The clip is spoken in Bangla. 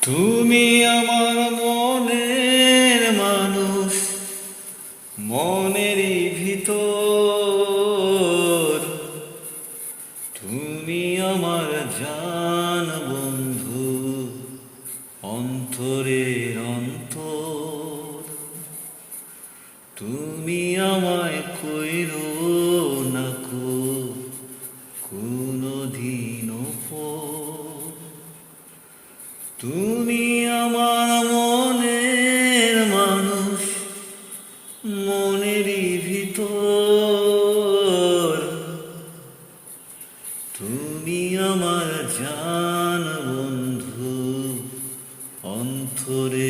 তুমি আমার মনের মানুষ, মনেরই ভিতর। তুমি আমার জান বন্ধু, অন্তরের অন্তর। তুমি আমায় কইরো না কোনদিন পর। তুমি আমার মনের মানুষ, মনেরই ভিতর। তুমি আমার জান বন্ধু, অন্তরে